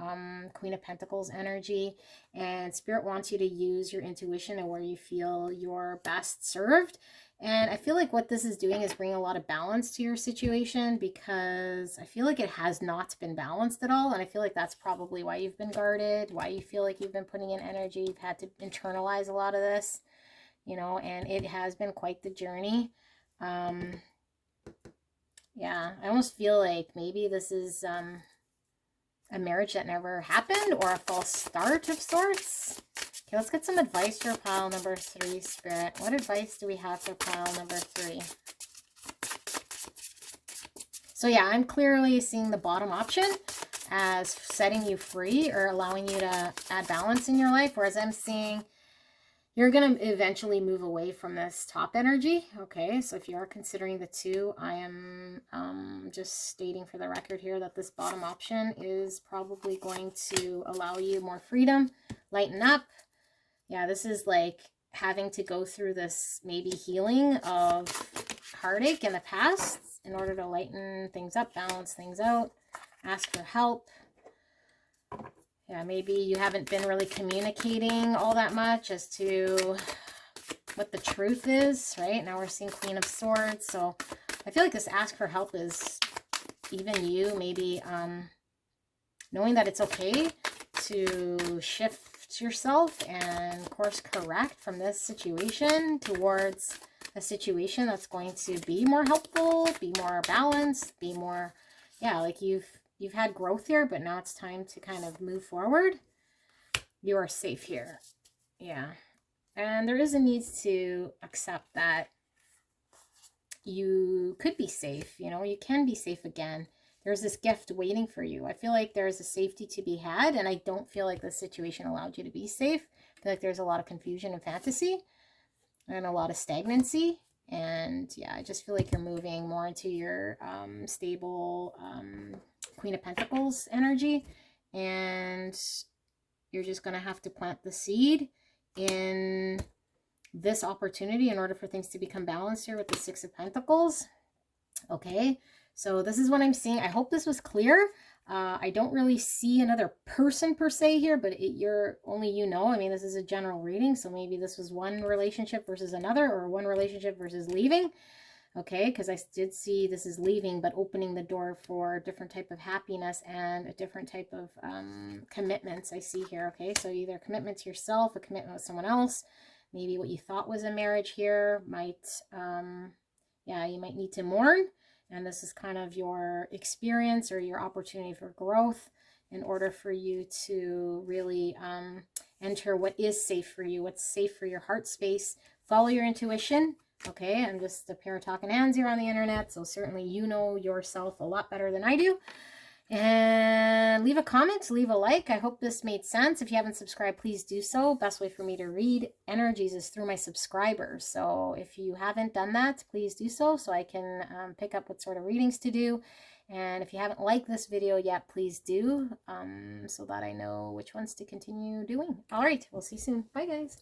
Queen of Pentacles energy, and Spirit wants you to use your intuition and where you feel you're best served. And I feel like what this is doing is bringing a lot of balance to your situation, because I feel like it has not been balanced at all. And I feel like that's probably why you've been guarded, why you feel like you've been putting in energy. You've had to internalize a lot of this, you know, and it has been quite the journey. Yeah, I almost feel like maybe this is a marriage that never happened, or a false start of sorts. Okay, let's get some advice for pile number 3, Spirit. What advice do we have for pile number 3? So yeah, I'm clearly seeing the bottom option as setting you free or allowing you to add balance in your life, whereas I'm seeing you're going to eventually move away from this top energy. Okay, so if you are considering the 2, I am just stating for the record here that this bottom option is probably going to allow you more freedom, lighten up. Yeah, this is like having to go through this maybe healing of heartache in the past in order to lighten things up, balance things out, ask for help. Yeah, maybe you haven't been really communicating all that much as to what the truth is, right? Now we're seeing Queen of Swords. So I feel like this ask for help is even you maybe knowing that it's okay to shift yourself and course correct from this situation towards a situation that's going to be more helpful, be more balanced, be more, yeah, like you've had growth here, but now it's time to kind of move forward. You are safe here. Yeah. And there is a need to accept that you could be safe, you know, you can be safe again. There's this gift waiting for you. I feel like there's a safety to be had, and I don't feel like this situation allowed you to be safe. I feel like there's a lot of confusion and fantasy and a lot of stagnancy. And yeah, I just feel like you're moving more into your stable Queen of Pentacles energy, and you're just going to have to plant the seed in this opportunity in order for things to become balanced here with the 6 of Pentacles. Okay, so this is what I'm seeing. I hope this was clear. I don't really see another person per se here, but you're only, you know, I mean, this is a general reading, so maybe this was one relationship versus another, or one relationship versus leaving. Okay, because I did see this is leaving, but opening the door for a different type of happiness and a different type of commitments I see here. Okay, so either a commitment to yourself, a commitment with someone else, maybe what you thought was a marriage here might, yeah, you might need to mourn. And this is kind of your experience or your opportunity for growth in order for you to really enter what is safe for you, what's safe for your heart space. Follow your intuition. Okay, I'm just a pair of talking hands here on the internet, so certainly you know yourself a lot better than I do. And leave a comment, leave a like. I hope this made sense. If you haven't subscribed, please do so. Best way for me to read energies is through my subscribers. So if you haven't done that, please do so I can pick up what sort of readings to do. And if you haven't liked this video yet, please do so that I know which ones to continue doing. All right, we'll see you soon. Bye, guys.